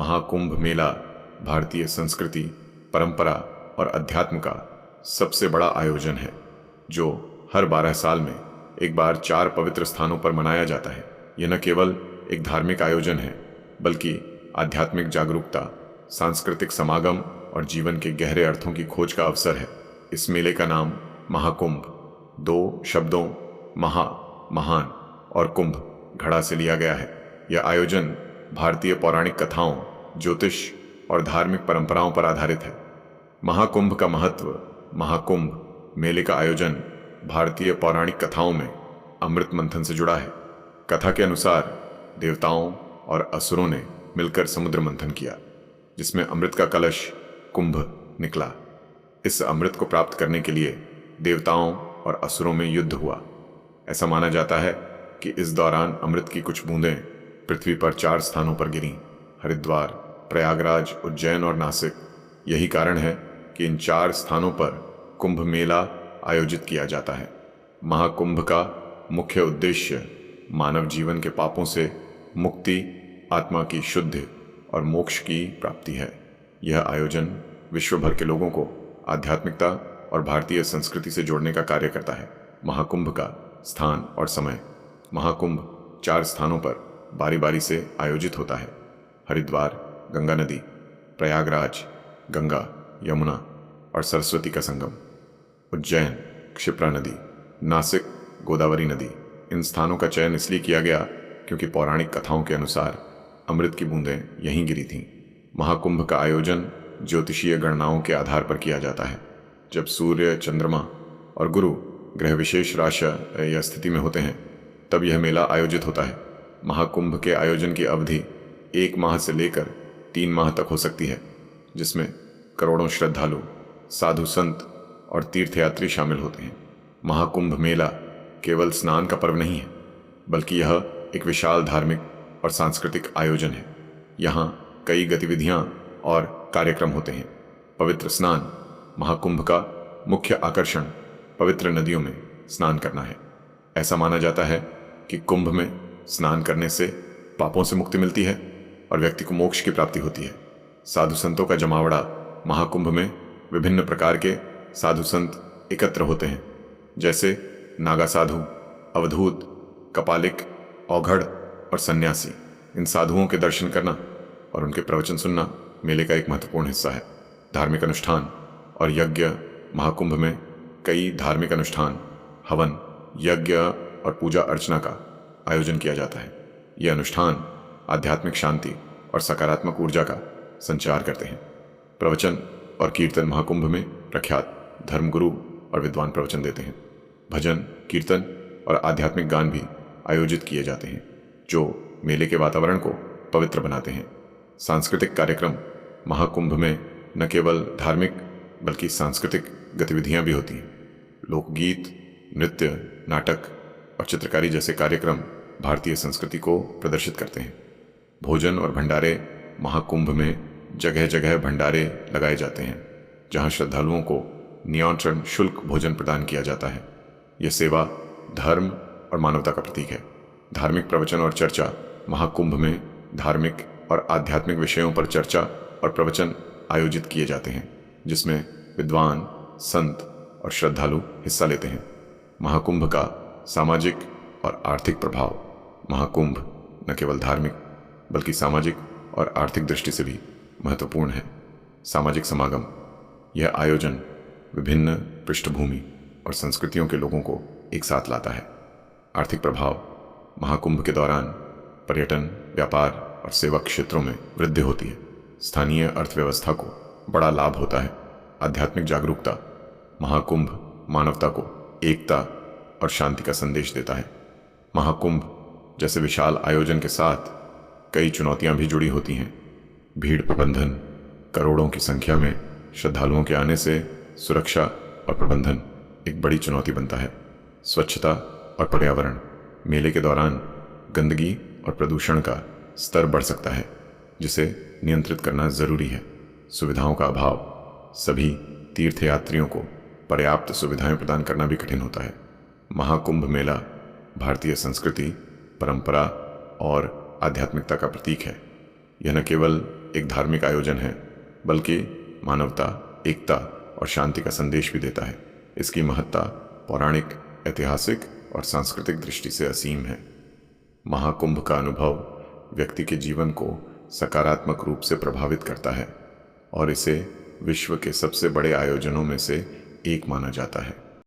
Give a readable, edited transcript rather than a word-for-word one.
महाकुंभ मेला भारतीय संस्कृति, परंपरा और अध्यात्म का सबसे बड़ा आयोजन है, जो हर 12 साल में एक बार 4 पवित्र स्थानों पर मनाया जाता है। यह न केवल एक धार्मिक आयोजन है, बल्कि आध्यात्मिक जागरूकता, सांस्कृतिक समागम और जीवन के गहरे अर्थों की खोज का अवसर है। इस मेले का नाम महाकुंभ 2 शब्दों महा महान और कुंभ घड़ा से लिया गया है। यह आयोजन भारतीय पौराणिक कथाओं, ज्योतिष और धार्मिक परंपराओं पर आधारित है। महाकुंभ का महत्व। महाकुंभ मेले का आयोजन भारतीय पौराणिक कथाओं में अमृत मंथन से जुड़ा है। कथा के अनुसार देवताओं और असुरों ने मिलकर समुद्र मंथन किया, जिसमें अमृत का कलश कुंभ निकला। इस अमृत को प्राप्त करने के लिए देवताओं और असुरों में युद्ध हुआ। ऐसा माना जाता है कि इस दौरान अमृत की कुछ बूंदें पृथ्वी पर 4 स्थानों पर गिरीं: हरिद्वार, प्रयागराज, उज्जैन और नासिक। यही कारण है कि इन 4 स्थानों पर कुंभ मेला आयोजित किया जाता है। महाकुंभ का मुख्य उद्देश्य मानव जीवन के पापों से मुक्ति, आत्मा की शुद्धि और मोक्ष की प्राप्ति है। यह आयोजन विश्व भर के लोगों को आध्यात्मिकता और भारतीय संस्कृति से जोड़ने का कार्य करता है। महाकुंभ का स्थान और समय। महाकुंभ 4 स्थानों पर बारी बारी से आयोजित होता है: हरिद्वार, गंगा नदी; प्रयागराज, गंगा, यमुना और सरस्वती का संगम; उज्जैन, क्षिप्रा नदी; नासिक, गोदावरी नदी। इन स्थानों का चयन इसलिए किया गया क्योंकि पौराणिक कथाओं के अनुसार अमृत की बूंदें यहीं गिरी थीं। महाकुंभ का आयोजन ज्योतिषीय गणनाओं के आधार पर किया जाता है। जब सूर्य, चंद्रमा और गुरु ग्रह विशेष राशि या स्थिति में होते हैं, तब यह मेला आयोजित होता है। महाकुंभ के आयोजन की अवधि 1 माह से लेकर 3 माह तक हो सकती है, जिसमें करोड़ों श्रद्धालु, साधु संत और तीर्थयात्री शामिल होते हैं। महाकुंभ मेला केवल स्नान का पर्व नहीं है, बल्कि यह एक विशाल धार्मिक और सांस्कृतिक आयोजन है। यहाँ कई गतिविधियाँ और कार्यक्रम होते हैं। पवित्र स्नान। महाकुंभ का मुख्य आकर्षण पवित्र नदियों में स्नान करना है। ऐसा माना जाता है कि कुंभ में स्नान करने से पापों से मुक्ति मिलती है और व्यक्ति को मोक्ष की प्राप्ति होती है। साधु संतों का जमावड़ा। महाकुंभ में विभिन्न प्रकार के साधु संत एकत्र होते हैं, जैसे नागा साधु, अवधूत, कपालिक, औघड़ और सन्यासी। इन साधुओं के दर्शन करना और उनके प्रवचन सुनना मेले का एक महत्वपूर्ण हिस्सा है। धार्मिक अनुष्ठान और यज्ञ। महाकुंभ में कई धार्मिक अनुष्ठान, हवन, यज्ञ और पूजा अर्चना का आयोजन किया जाता है। ये अनुष्ठान आध्यात्मिक शांति और सकारात्मक ऊर्जा का संचार करते हैं। प्रवचन और कीर्तन। महाकुंभ में प्रख्यात धर्मगुरु और विद्वान प्रवचन देते हैं। भजन, कीर्तन और आध्यात्मिक गान भी आयोजित किए जाते हैं, जो मेले के वातावरण को पवित्र बनाते हैं। सांस्कृतिक कार्यक्रम। महाकुंभ में न केवल धार्मिक बल्कि सांस्कृतिक गतिविधियां भी होती हैं। लोकगीत, नृत्य, नाटक और चित्रकारी जैसे कार्यक्रम भारतीय संस्कृति को प्रदर्शित करते हैं। भोजन और भंडारे। महाकुंभ में जगह जगह भंडारे लगाए जाते हैं, जहां श्रद्धालुओं को निमंत्रण शुल्क भोजन प्रदान किया जाता है। यह सेवा, धर्म और मानवता का प्रतीक है। धार्मिक प्रवचन और चर्चा। महाकुंभ में धार्मिक और आध्यात्मिक विषयों पर चर्चा और प्रवचन आयोजित किए जाते हैं, जिसमें विद्वान, संत और श्रद्धालु हिस्सा लेते हैं। महाकुंभ का सामाजिक और आर्थिक प्रभाव। महाकुंभ न केवल धार्मिक बल्कि सामाजिक और आर्थिक दृष्टि से भी महत्वपूर्ण है। सामाजिक समागम। यह आयोजन विभिन्न पृष्ठभूमि और संस्कृतियों के लोगों को एक साथ लाता है। आर्थिक प्रभाव। महाकुंभ के दौरान पर्यटन, व्यापार और सेवा क्षेत्रों में वृद्धि होती है। स्थानीय अर्थव्यवस्था को बड़ा लाभ होता है। आध्यात्मिक जागरूकता। महाकुंभ मानवता को एकता और शांति का संदेश देता है। महाकुंभ जैसे विशाल आयोजन के साथ कई चुनौतियां भी जुड़ी होती हैं। भीड़ प्रबंधन। करोड़ों की संख्या में श्रद्धालुओं के आने से सुरक्षा और प्रबंधन एक बड़ी चुनौती बनता है। स्वच्छता और पर्यावरण। मेले के दौरान गंदगी और प्रदूषण का स्तर बढ़ सकता है, जिसे नियंत्रित करना जरूरी है। सुविधाओं का अभाव। सभी तीर्थयात्रियों को पर्याप्त सुविधाएं प्रदान करना भी कठिन होता है। महाकुंभ मेला भारतीय संस्कृति, परंपरा और आध्यात्मिकता का प्रतीक है। यह न केवल एक धार्मिक आयोजन है, बल्कि मानवता, एकता और शांति का संदेश भी देता है। इसकी महत्ता पौराणिक, ऐतिहासिक और सांस्कृतिक दृष्टि से असीम है। महाकुंभ का अनुभव व्यक्ति के जीवन को सकारात्मक रूप से प्रभावित करता है और इसे विश्व के सबसे बड़े आयोजनों में से एक माना जाता है।